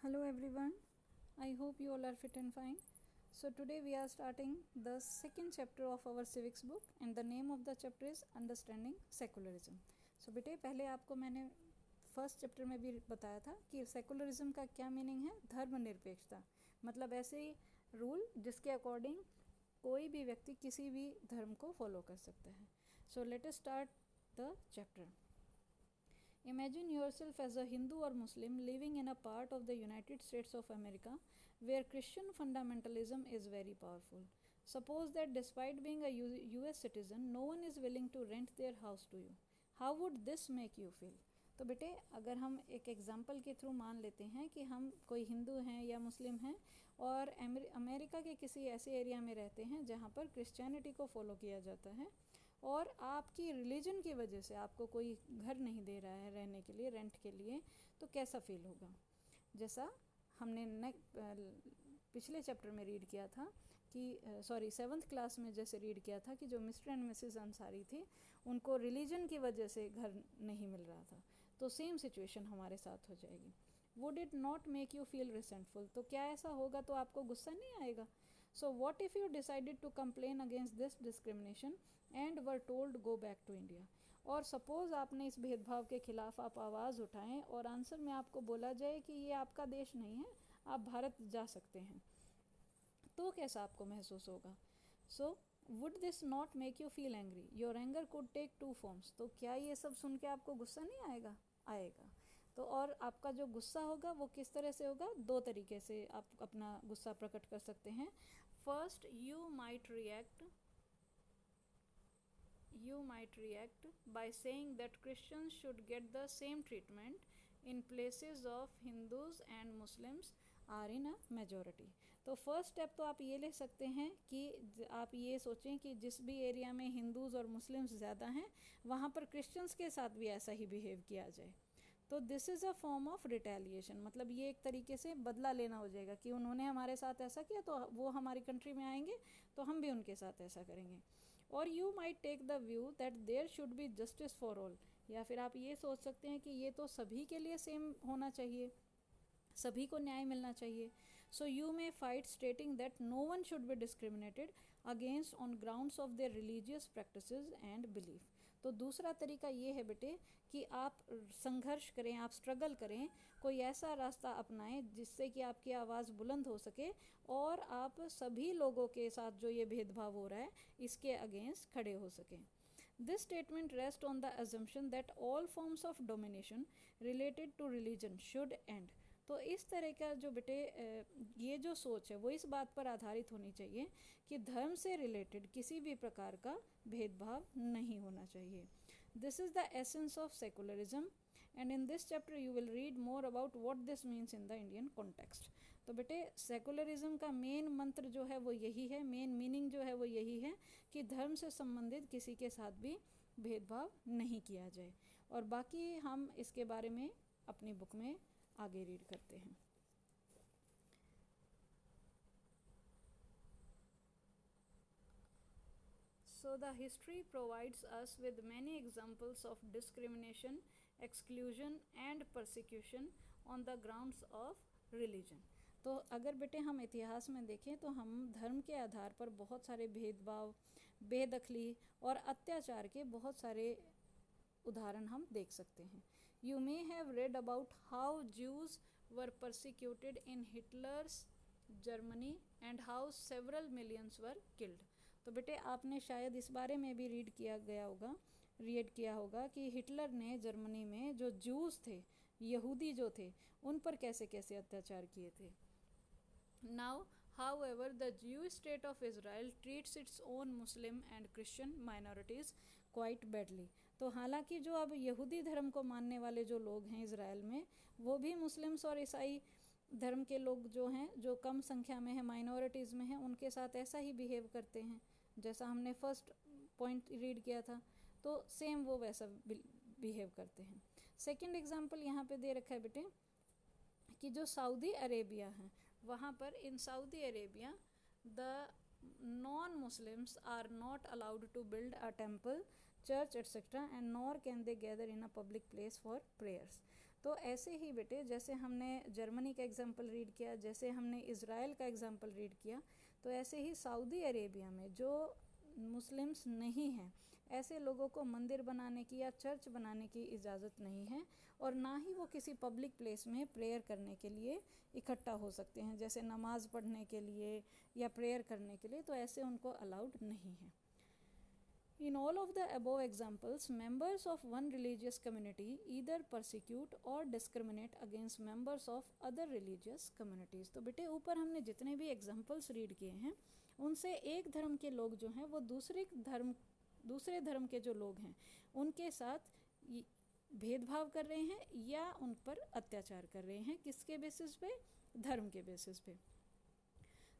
Hello everyone, I hope you all are fit and fine. So today we are starting the second chapter of our civics book and the name of the chapter is Understanding Secularism. So बेटे पहले आपको मैंने first chapter में भी बताया था कि secularism का क्या मीनिंग है, धर्मनिरपेक्षता, मतलब ऐसे ही रूल जिसके अकॉर्डिंग कोई भी व्यक्ति किसी भी धर्म को फॉलो कर सकता है. So let us start the chapter. Imagine yourself as a Hindu or Muslim living in a part of the United States of America where Christian fundamentalism is very powerful. Suppose that despite being a US citizen, no one is willing to rent their house to you. How would this make you feel? तो बेटे अगर हम एक example के through मान लेते हैं कि हम कोई हिंदू हैं या मुस्लिम हैं और अमेरिका के किसी ऐसे एरिया में रहते हैं जहाँ पर क्रिश्चियनिटी को फॉलो किया जाता है और आपकी रिलीजन की वजह से आपको कोई घर नहीं दे रहा है रहने के लिए, रेंट के लिए, तो कैसा फील होगा. जैसा हमने पिछले चैप्टर में रीड किया था कि सेवन्थ क्लास में जैसे रीड किया था कि जो मिस्टर एंड मिसेस अंसारी थी उनको रिलीजन की वजह से घर नहीं मिल रहा था, तो सेम सिचुएशन हमारे साथ हो जाएगी. Would it not make you feel resentful? तो क्या ऐसा होगा तो आपको गुस्सा नहीं आएगा? So what if you decided to complain against this discrimination and were told go back to India? और सपोज़ आपने इस भेदभाव के खिलाफ आप आवाज़ उठाएं और आंसर में आपको बोला जाए कि ये आपका देश नहीं है, आप भारत जा सकते हैं, तो कैसा आपको महसूस होगा? So would this not make you feel angry? Your anger could take two forms. तो क्या ये सब सुन के आपको गुस्सा नहीं आएगा? आएगा. तो और आपका जो गुस्सा होगा वो किस तरह से होगा? दो तरीके से आप अपना गुस्सा प्रकट कर सकते हैं. First, you might react by saying that Christians should get the same treatment in places of Hindus and Muslims are in a majority. तो फर्स्ट स्टेप तो आप ये ले सकते हैं कि आप ये सोचें कि जिस भी एरिया में हिंदूज़ और मुस्लिम्स ज़्यादा हैं वहाँ पर क्रिश्चियंस के साथ भी ऐसा ही बिहेव किया जाए. तो this is a form of retaliation, मतलब ये एक तरीके से बदला लेना हो जाएगा कि उन्होंने हमारे साथ ऐसा किया तो वो हमारी कंट्री में आएंगे तो हम भी उनके साथ ऐसा करेंगे. और you might take the view that there should be justice for all, या फिर आप ये सोच सकते हैं कि ये तो सभी के लिए सेम होना चाहिए, सभी को न्याय मिलना चाहिए. So you may fight stating that no one should be discriminated against on grounds of their religious practices and belief. तो दूसरा तरीका ये है बेटे कि आप संघर्ष करें, आप स्ट्रगल करें, कोई ऐसा रास्ता अपनाएं जिससे कि आपकी आवाज़ बुलंद हो सके और आप सभी लोगों के साथ जो ये भेदभाव हो रहा है इसके अगेंस्ट खड़े हो सकें. This statement rests on the assumption that all forms of domination related to religion should end. तो इस तरह का जो बेटे ये जो सोच है वो इस बात पर आधारित होनी चाहिए कि धर्म से रिलेटेड किसी भी प्रकार का भेदभाव नहीं होना चाहिए. This is the essence of secularism and in this chapter you will read more about what this means in the Indian context. तो बेटे सेकुलरिज्म का मेन मंत्र जो है वो यही है, मेन मीनिंग जो है वो यही है कि धर्म से संबंधित किसी के साथ भी भेदभाव नहीं किया जाए. और बाकी हम इसके बारे में अपनी बुक में आगे रीड करते हैं. So the history provides us with many examples of discrimination, exclusion and persecution on the grounds of religion. तो अगर बेटे हम इतिहास में देखें तो हम धर्म के आधार पर बहुत सारे भेदभाव, बेदखली और अत्याचार के बहुत सारे उदाहरण हम देख सकते हैं. You may have read about how Jews were persecuted in Hitler's Germany and how several millions were killed. तो बेटे आपने शायद इस बारे में भी रीड किया होगा कि हिटलर ने जर्मनी में जो जूस थे, यहूदी जो थे, उन पर कैसे कैसे अत्याचार किए थे. Now, however, the Jewish state of Israel treats its own Muslim and Christian minorities quite badly. तो हालांकि जो अब यहूदी धर्म को मानने वाले जो लोग हैं इज़राइल में, वो भी मुस्लिम्स और ईसाई धर्म के लोग जो हैं, जो कम संख्या में हैं, माइनॉरिटीज़ में हैं, उनके साथ ऐसा ही बिहेव करते हैं जैसा हमने फर्स्ट पॉइंट रीड किया था. तो सेम वो वैसा बिहेव करते हैं. सेकेंड एग्जाम्पल यहाँ पे दे रखा है बेटे कि जो सऊदी अरेबिया है वहाँ पर in Saudi Arabia the non Muslims are not allowed to build a temple, church etcetera and nor can they gather in a public place for prayers. तो ऐसे ही बेटे जैसे हमने जर्मनी का एग्जाम्पल रीड किया, जैसे हमने इज़राइल का एग्जाम्पल रीड किया, तो ऐसे ही सऊदी अरेबिया में जो मुस्लिम्स नहीं हैं ऐसे लोगों को मंदिर बनाने की या चर्च बनाने की इजाज़त नहीं है, और ना ही वो किसी पब्लिक प्लेस में प्रेयर करने के लिए इकट्ठा हो सकते हैं, जैसे नमाज़ पढ़ने के लिए या प्रेयर करने के लिए, तो ऐसे उनको अलाउड नहीं है। In all of the above examples, members of one religious community either persecute or discriminate against members of other religious communities. तो बेटे ऊपर हमने जितने भी एग्जाम्पल्स रीड किए हैं उनसे एक धर्म के लोग जो हैं वो दूसरे धर्म के जो लोग हैं उनके साथ भेदभाव कर रहे हैं या उन पर अत्याचार कर रहे हैं। किसके बेसिस पे? धर्म के बेसिस पे।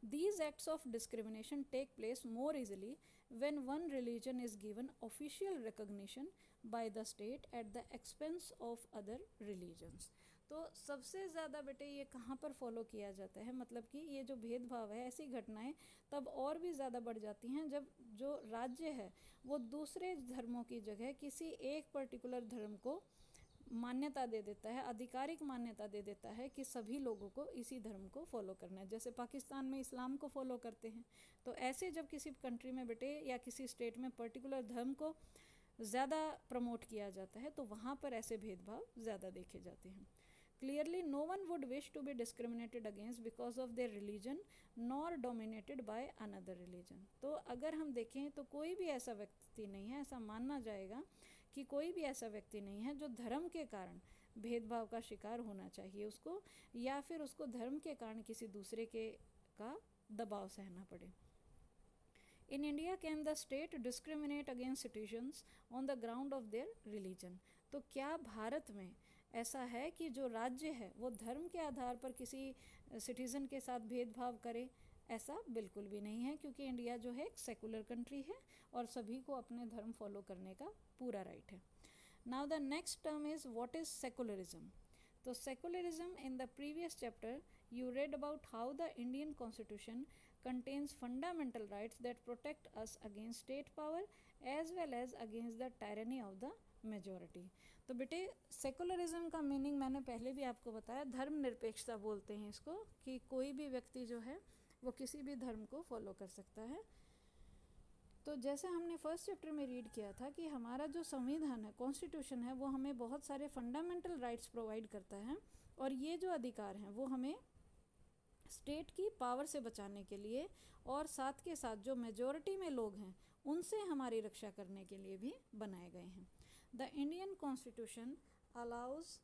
These acts of discrimination take place more easily when one religion is given official recognition by the state at the expense of other religions. तो सबसे ज़्यादा बेटे ये कहाँ पर फॉलो किया जाता है, मतलब कि ये जो भेदभाव है, ऐसी घटनाएं तब और भी ज़्यादा बढ़ जाती हैं जब जो राज्य है वो दूसरे धर्मों की जगह किसी एक पर्टिकुलर धर्म को मान्यता दे देता है, आधिकारिक मान्यता दे देता है कि सभी लोगों को इसी धर्म को फॉलो करना है। जैसे पाकिस्तान में इस्लाम को फॉलो करते हैं, तो ऐसे जब किसी कंट्री में बेटे या किसी स्टेट में पर्टिकुलर धर्म को ज़्यादा प्रमोट किया जाता है तो वहाँ पर ऐसे भेदभाव ज़्यादा देखे जाते हैं। Clearly, no one would wish to be discriminated against because of their religion, nor dominated by another religion. तो अगर हम देखें तो कोई भी ऐसा व्यक्ति नहीं है, ऐसा मानना जाएगा कि कोई भी ऐसा व्यक्ति नहीं है जो धर्म के कारण भेदभाव का शिकार होना चाहिए उसको, या फिर उसको धर्म के कारण किसी दूसरे के का दबाव सहना पड़े। In India, can the state discriminate against citizens on the ground of their religion? तो क्या भारत में ऐसा है कि जो राज्य है वो धर्म के आधार पर किसी सिटीज़न के साथ भेदभाव करे? ऐसा बिल्कुल भी नहीं है, क्योंकि इंडिया जो है एक सेकुलर कंट्री है और सभी को अपने धर्म फॉलो करने का पूरा राइट है। Now the next term is what is secularism. तो secularism, in the previous chapter you read about how the Indian Constitution contains fundamental rights that protect us against state power as well as against the tyranny of the majority. तो बेटे secularism का meaning मैंने पहले भी आपको बताया, धर्मनिरपेक्षता बोलते हैं इसको, कि कोई भी व्यक्ति जो है वो किसी भी धर्म को फॉलो कर सकता है। तो जैसे हमने फर्स्ट चैप्टर में रीड किया था कि हमारा जो संविधान है, कॉन्स्टिट्यूशन है, वो हमें बहुत सारे फंडामेंटल राइट्स प्रोवाइड करता है, और ये जो अधिकार हैं वो हमें स्टेट की पावर से बचाने के लिए और साथ के साथ जो मेजॉरिटी में लोग हैं उनसे हमारी रक्षा करने के लिए भी बनाए गए हैं। The Indian constitution allows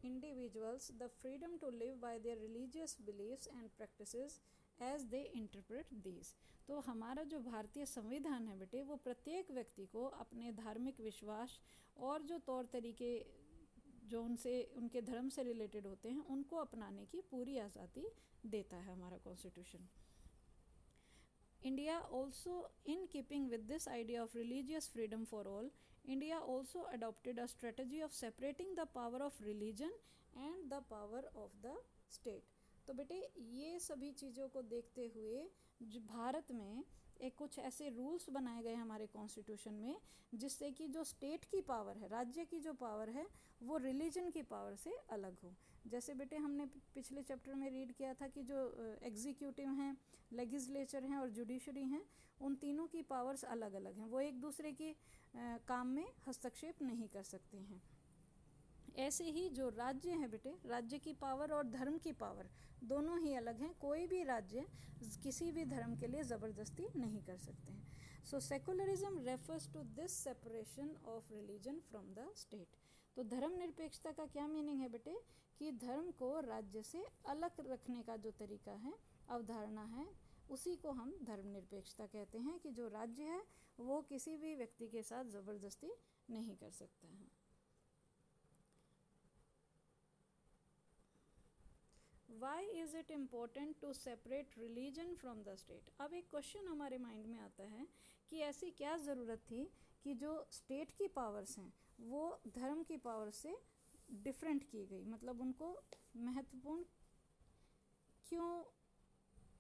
individuals the freedom to live by their religious believes and practices as they interpret these. तो हमारा जो भारतीय संविधान है बेटे वो प्रत्येक व्यक्ति को अपने धार्मिक विश्वास और जो तौर तरीके जो उनके धर्म से रिलेटेड होते हैं उनको अपनाने की पूरी आज़ादी देता है हमारा constitution. India also, in keeping with this idea of religious freedom for all, India also adopted a strategy of separating the power of religion and the power of the state. तो बेटे ये सभी चीज़ों को देखते हुए भारत में एक कुछ ऐसे रूल्स बनाए गए हमारे कॉन्स्टिट्यूशन में जिससे कि जो स्टेट की पावर है, राज्य की जो पावर है, वो रिलीजन की पावर से अलग हो। जैसे बेटे हमने पिछले चैप्टर में रीड किया था कि जो एग्जीक्यूटिव हैं, लेजिस्लेचर हैं और जुडिशरी हैं, उन तीनों की पावर्स अलग अलग हैं, वो एक दूसरे की काम में हस्तक्षेप नहीं कर सकते हैं। ऐसे ही जो राज्य है बेटे, राज्य की पावर और धर्म की पावर दोनों ही अलग हैं, कोई भी राज्य किसी भी धर्म के लिए ज़बरदस्ती नहीं कर सकते हैं। So secularism refers to this separation of religion from the state. तो धर्मनिरपेक्षता का क्या मीनिंग है बेटे, कि धर्म को राज्य से अलग रखने का जो तरीका है, अवधारणा है, उसी को हम धर्मनिरपेक्षता कहते हैं, कि जो राज्य है वो किसी भी व्यक्ति के साथ ज़बरदस्ती नहीं कर सकता है। Why is it important to separate religion from the state? अब एक क्वेश्चन हमारे माइंड में आता है कि ऐसी क्या ज़रूरत थी कि जो स्टेट की पावर्स हैं वो धर्म की पावर से डिफरेंट की गई, मतलब उनको महत्वपूर्ण क्यों,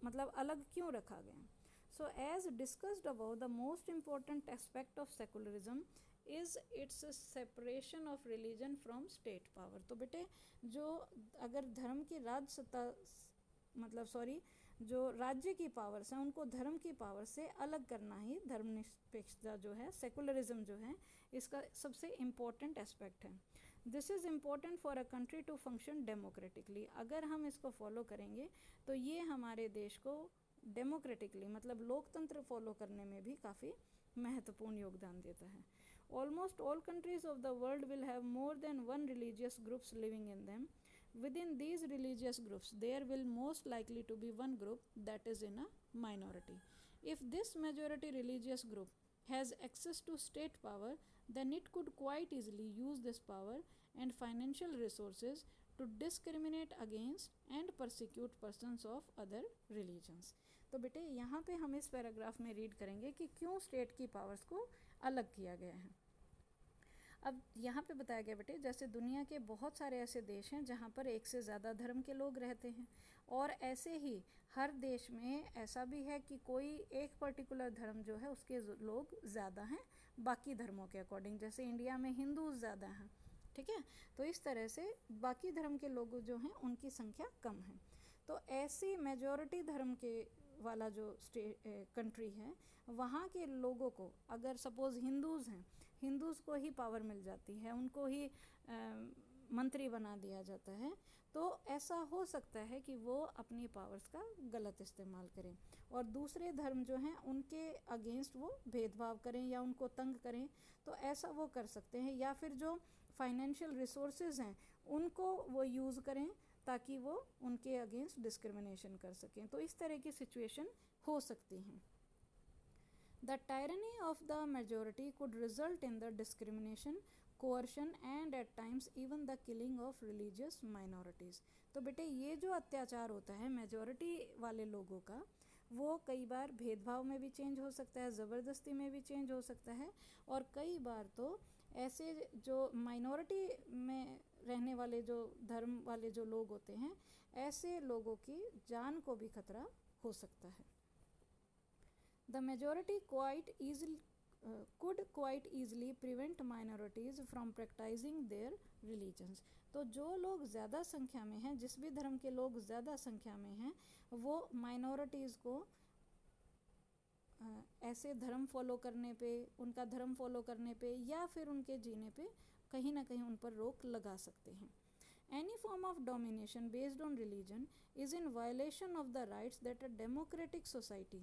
मतलब अलग क्यों रखा गया। So as discussed about, the most important aspect of secularism is its separation of religion from state power. तो बेटे जो अगर धर्म की राज सत्ता जो राज्य की पावर्स हैं उनको धर्म की पावर से अलग करना ही धर्मनिरपेक्षता जो है, सेकुलरिज्म जो है, इसका सबसे इम्पोर्टेंट एस्पेक्ट है। This is important for a country to function democratically. अगर हम इसको फॉलो करेंगे तो ये हमारे देश को डेमोक्रेटिकली मतलब लोकतंत्र फॉलो करने में भी काफ़ी महत्वपूर्ण योगदान देता है। Almost all countries of the world will have more than one religious groups living in them. Within these religious groups, there will most likely to be one group that is in a minority. If this majority religious group has access to state power, then it could quite easily use this power and financial resources to discriminate against and persecute persons of other religions. तो बेटे यहाँ पे हम इस paragraph में read करेंगे कि क्यों स्टेट की पावर्स को अलग किया गया है। अब यहाँ पे बताया गया बेटे, जैसे दुनिया के बहुत सारे ऐसे देश हैं जहाँ पर एक से ज़्यादा धर्म के लोग रहते हैं, और ऐसे ही हर देश में ऐसा भी है कि कोई एक पर्टिकुलर धर्म जो है उसके लोग ज़्यादा हैं बाकी धर्मों के अकॉर्डिंग। जैसे इंडिया में हिंदू ज़्यादा हैं, ठीक है, तो इस तरह से बाकी धर्म के लोग जो हैं उनकी संख्या कम है। तो ऐसी मेजॉरिटी धर्म के वाला जो कंट्री है वहाँ के लोगों को, अगर सपोज़ हिंदूज़ हैं, हिंदूज़ को ही पावर मिल जाती है, उनको ही मंत्री बना दिया जाता है, तो ऐसा हो सकता है कि वो अपनी पावर्स का गलत इस्तेमाल करें और दूसरे धर्म जो हैं उनके अगेंस्ट वो भेदभाव करें या उनको तंग करें। तो ऐसा वो कर सकते हैं, या फिर जो फाइनेंशियल रिसोर्सेज हैं उनको वो यूज़ करें ताकि वो उनके अगेंस्ट डिस्क्रिमिनेशन कर सकें। तो इस तरह की सिचुएशन हो सकती हैं। The tyranny of the majority could result in the discrimination, coercion and at times even the killing of religious minorities. तो बेटे ये जो अत्याचार होता है मेजॉरिटी वाले लोगों का, वो कई बार भेदभाव में भी चेंज हो सकता है, ज़बरदस्ती में भी चेंज हो सकता है, और कई बार तो ऐसे जो माइनॉरिटी में रहने वाले जो धर्म वाले जो लोग होते हैं, ऐसे लोगों की जान को भी खतरा हो सकता है। The majority could quite easily prevent minorities from practicing their religions. तो जो लोग ज़्यादा संख्या में हैं, जिस भी धर्म के लोग ज़्यादा संख्या में हैं, वो माइनॉरिटीज़ को ऐसे धर्म फॉलो करने पे, उनका धर्म फॉलो करने पे या फिर उनके जीने पे कहीं ना कहीं उन पर रोक लगा सकते हैं। Any form of domination based on religion is in violation of the rights that a democratic society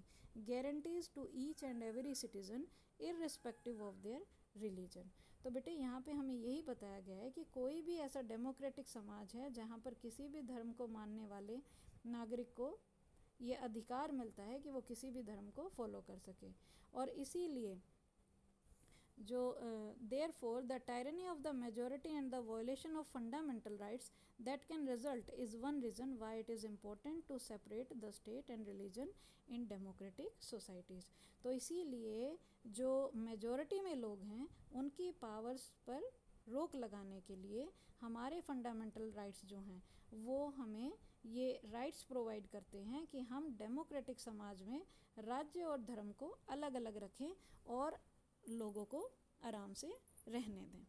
guarantees to each and every citizen irrespective of their religion. तो बेटे यहाँ पे हमें यही बताया गया है कि कोई भी ऐसा डेमोक्रेटिक समाज है जहाँ पर किसी भी धर्म को मानने वाले नागरिक को ये अधिकार मिलता है कि वो किसी भी धर्म को फॉलो कर सके, और इसीलिए जो therefore the tyranny of the majority and the violation of fundamental rights that can result is one reason why it is important to separate the state and religion in democratic societies. तो इसीलिए जो majority में लोग हैं उनकी powers पर रोक लगाने के लिए हमारे फंडामेंटल राइट्स जो हैं वो हमें ये राइट्स प्रोवाइड करते हैं कि हम डेमोक्रेटिक समाज में राज्य और धर्म को अलग अलग रखें और लोगों को आराम से रहने दें।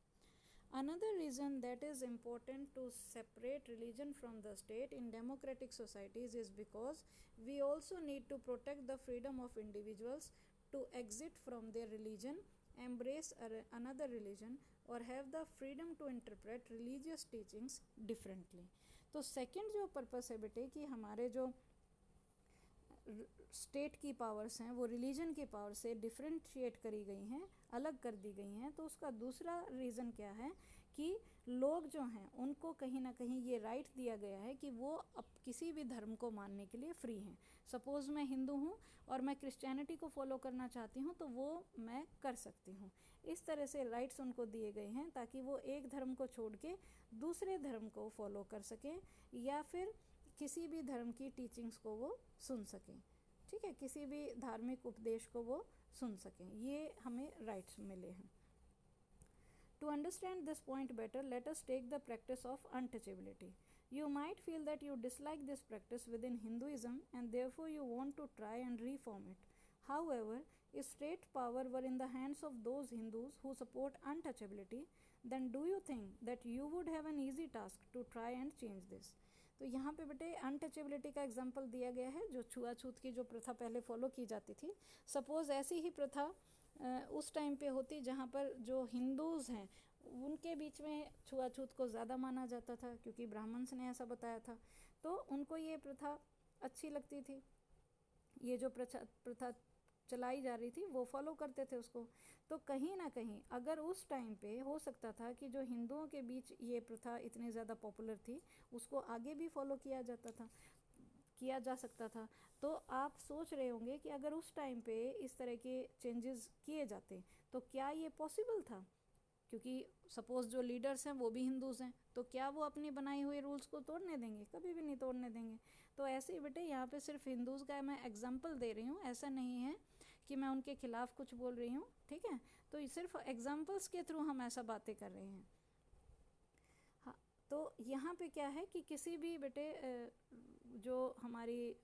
Another reason that is important to separate religion from the state in democratic societies is because we also need to protect the freedom of individuals to exit from their religion, embrace another religion or have the freedom to interpret religious teachings differently. तो second जो purpose है बेटे कि हमारे जो state की powers हैं वो रिलीजन की पावर से डिफरेंशिएट करी गई हैं, अलग कर दी गई हैं, तो उसका दूसरा रीज़न क्या है कि लोग जो हैं उनको कहीं ना कहीं ये राइट दिया गया है कि वो अब किसी भी धर्म को मानने के लिए फ्री हैं। सपोज़ मैं हिंदू हूँ और मैं क्रिश्चियनिटी को फॉलो करना चाहती हूँ तो वो मैं कर सकती हूँ। इस तरह से राइट्स उनको दिए गए हैं ताकि वो एक धर्म को छोड़ के दूसरे धर्म को फॉलो कर सकें या फिर किसी भी धर्म की टीचिंग्स को वो सुन सकें, ठीक है, किसी भी धार्मिक उपदेश को वो सुन सकें, ये हमें राइट्स मिले हैं। To understand this point better, let us take the practice of untouchability. You might feel that you dislike this practice within Hinduism and therefore you want to try and reform it. However, state power were in the hands of those Hindus who support untouchability, then do you think that you would have an easy task to try and change this? तो यहाँ पे बेटे untouchability का example दिया गया है, जो छुआछूत की जो प्रथा पहले फॉलो की जाती थी. सपोज़ ऐसी ही प्रथा उस टाइम पे होती जहाँ पर जो हिंदूज़ हैं उनके बीच में छुआछूत को ज़्यादा माना जाता था, क्योंकि ब्राह्मण्स ने ऐसा बताया था, तो उनको ये प्रथा अच्छी लगती थी. ये जो प्रथा चलाई जा रही थी वो फॉलो करते थे उसको. तो कहीं ना कहीं अगर उस टाइम पे हो सकता था कि जो हिंदुओं के बीच ये प्रथा इतनी ज़्यादा पॉपुलर थी उसको आगे भी फॉलो किया जा सकता था. तो आप सोच रहे होंगे कि अगर उस टाइम पे इस तरह के चेंजेस किए जाते तो क्या ये पॉसिबल था, क्योंकि सपोज़ जो लीडर्स हैं वो भी हिंदूज़ हैं, तो क्या वो अपनी बनाई हुई रूल्स को तोड़ने देंगे? कभी भी नहीं तोड़ने देंगे. तो ऐसे ही बेटे यहाँ पे सिर्फ हिंदूज़ का मैं एग्जांपल दे रही हूँ, ऐसा नहीं है कि मैं उनके खिलाफ कुछ बोल रही हूँ, ठीक है. तो सिर्फ एग्जांपल्स के थ्रू हम ऐसा बातें कर रहे हैं. हाँ, तो यहाँ पे क्या है कि किसी भी बेटे जो हमारी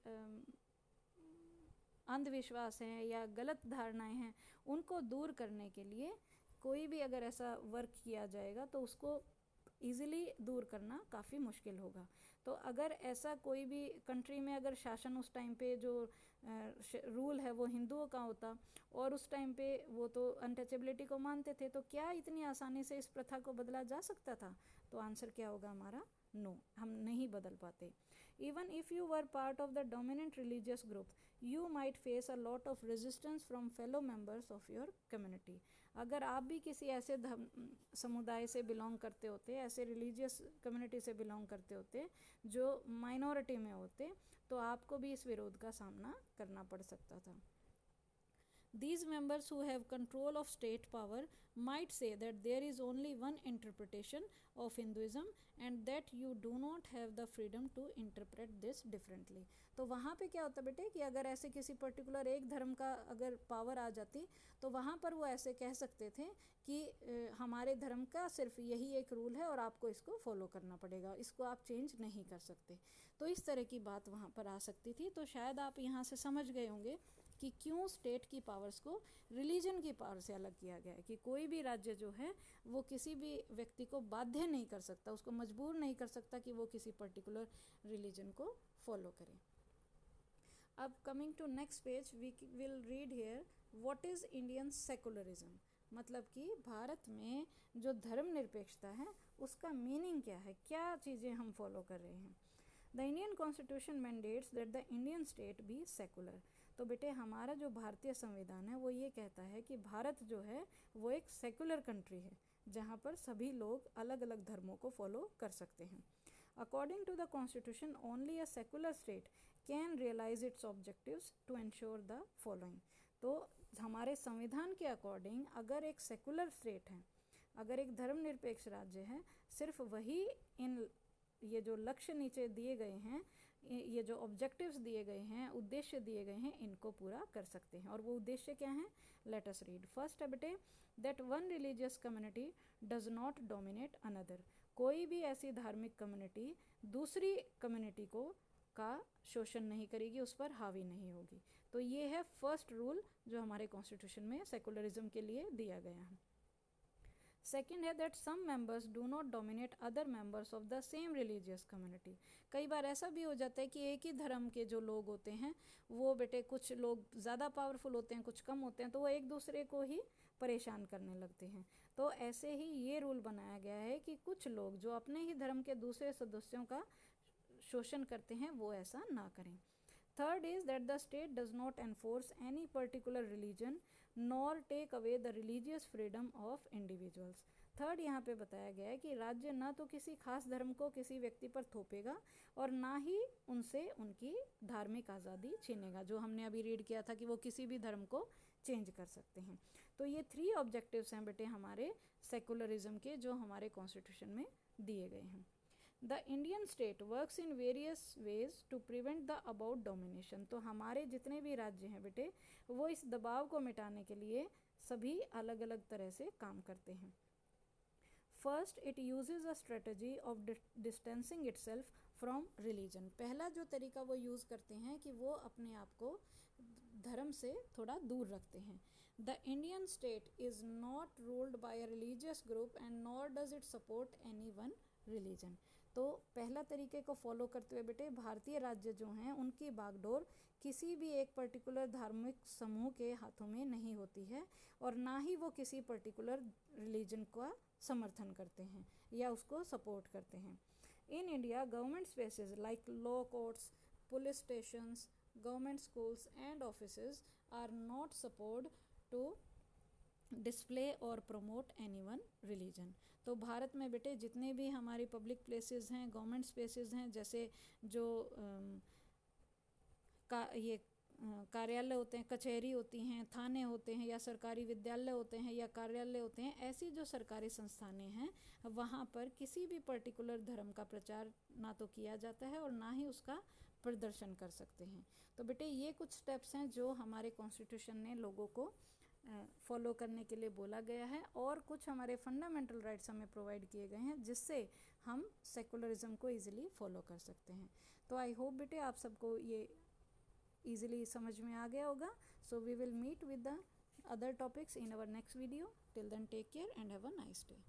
अंधविश्वास हैं या गलत धारणाएं हैं उनको दूर करने के लिए कोई भी अगर ऐसा वर्क किया जाएगा तो उसको ईज़िली दूर करना काफ़ी मुश्किल होगा. तो अगर ऐसा कोई भी कंट्री में अगर शासन उस टाइम पे जो रूल है वो हिंदुओं का होता और उस टाइम पे वो तो अनटचेबिलिटी को मानते थे, तो क्या इतनी आसानी से इस प्रथा को बदला जा सकता था? तो आंसर क्या होगा हमारा? नो, हम नहीं बदल पाते. Even if you were part of the dominant religious group, you might face a lot of resistance from fellow members of your community. अगर आप भी किसी ऐसे समुदाय से बिलोंग करते होते, ऐसे रिलीजियस कम्युनिटी से बिलोंग करते होते जो माइनॉरिटी में होते, तो आपको भी इस विरोध का सामना करना पड़ सकता था. These members who have control of state power might say that there is only one interpretation of Hinduism and that you do not have the freedom to interpret this differently. तो वहाँ पे क्या होता बेटे कि अगर ऐसे किसी पर्टिकुलर एक धर्म का अगर पावर आ जाती तो वहाँ पर वो ऐसे कह सकते थे कि हमारे धर्म का सिर्फ यही एक रूल है और आपको इसको फॉलो करना पड़ेगा, इसको आप चेंज नहीं कर सकते. तो इस तरह की बात वहाँ पर आ सकती थी. तो शायद आप यहाँ से समझ गए होंगे कि क्यों स्टेट की पावर्स को रिलीजन की पावर से अलग किया गया है, कि कोई भी राज्य जो है वो किसी भी व्यक्ति को बाध्य नहीं कर सकता, उसको मजबूर नहीं कर सकता कि वो किसी पर्टिकुलर रिलीजन को फॉलो करे. अब coming to next page we will read here what is Indian secularism. मतलब कि भारत में जो धर्मनिरपेक्षता है उसका मीनिंग क्या है, क्या चीज़ें हम फॉलो कर रहे हैं. The Indian constitution mandates that the Indian state be secular. तो बेटे हमारा जो भारतीय संविधान है वो ये कहता है कि भारत जो है वो एक सेकुलर कंट्री है जहाँ पर सभी लोग अलग अलग धर्मों को फॉलो कर सकते हैं. According to the constitution only a secular state can realise its objectives to ensure the following. तो हमारे संविधान के अकॉर्डिंग अगर एक सेकुलर स्टेट है, अगर एक धर्मनिरपेक्ष राज्य है, सिर्फ वही इन ये जो लक्ष्य नीचे दिए गए हैं, ये जो ऑब्जेक्टिव्स दिए गए हैं, उद्देश्य दिए गए हैं, इनको पूरा कर सकते हैं. और वो उद्देश्य क्या हैं? Let us read. फर्स्ट है बेटे that one religious community does not dominate another. कोई भी ऐसी धार्मिक कम्युनिटी दूसरी कम्युनिटी को का शोषण नहीं करेगी, उस पर हावी नहीं होगी. तो ये है फर्स्ट रूल जो हमारे कॉन्स्टिट्यूशन में सेकुलरिज्म के लिए दिया गया है. सेकेंड है that some members do not dominate other members of the same religious community. कई बार ऐसा भी हो जाता है कि एक ही धर्म के जो लोग होते हैं वो बेटे कुछ लोग ज़्यादा पावरफुल होते हैं, कुछ कम होते हैं, तो वो एक दूसरे को ही परेशान करने लगते हैं. तो ऐसे ही ये रूल बनाया गया है कि कुछ लोग जो अपने ही धर्म के दूसरे सदस्यों का शोषण करते हैं वो ऐसा ना करें. Third is that the state does not enforce any particular religion nor take away the religious freedom of individuals. Third यहाँ पे बताया गया है कि राज्य ना तो किसी खास धर्म को किसी व्यक्ति पर थोपेगा और ना ही उनसे उनकी धार्मिक आज़ादी छीनेगा, जो हमने अभी रीड किया था कि वो किसी भी धर्म को चेंज कर सकते हैं. तो ये 3 ऑब्जेक्टिव्स हैं बेटे हमारे सेकुलरिज्म के जो हमारे कॉन्स्टिट्यूशन में दिए गए हैं. The Indian state works in various ways to prevent the about domination. तो हमारे जितने भी राज्य हैं बेटे वो इस दबाव को मिटाने के लिए सभी अलग अलग तरह से काम करते हैं. First it uses a strategy of distancing itself from religion. पहला जो तरीका वो यूज़ करते हैं कि वो अपने आप को धर्म से थोड़ा दूर रखते हैं। The Indian state is not ruled by a religious group and nor does it support any one religion. तो पहला तरीके को फॉलो करते हुए बेटे भारतीय राज्य जो हैं उनकी बागडोर किसी भी एक पर्टिकुलर धार्मिक समूह के हाथों में नहीं होती है और ना ही वो किसी पर्टिकुलर रिलीजन का समर्थन करते हैं या उसको सपोर्ट करते हैं। In India government spaces like law courts, police stations, government schools and offices are not support to display और प्रमोट एनी वन रिलीजन। तो भारत में बेटे जितने भी हमारी पब्लिक प्लेसेस हैं, गवर्नमेंट स्पेसेस हैं, जैसे जो कार्यालय होते हैं, कचहरी होती हैं, थाने होते हैं या सरकारी विद्यालय होते हैं या कार्यालय होते हैं, ऐसी जो सरकारी संस्थानें हैं वहाँ पर किसी भी पर्टिकुलर धर्म का प्रचार ना तो किया जाता है और ना ही उसका प्रदर्शन कर सकते हैं। तो बेटे ये कुछ स्टेप्स हैं जो हमारे कॉन्स्टिट्यूशन ने लोगों को फॉलो करने के लिए बोला गया है और कुछ हमारे फंडामेंटल राइट्स हमें प्रोवाइड किए गए हैं जिससे हम सेकुलरिज्म को ईजिली फॉलो कर सकते हैं। तो आई होप बेटे आप सबको ये ईजिली समझ में आ गया होगा। So we will meet with the other topics in our next video. Till then, take care and have a nice day.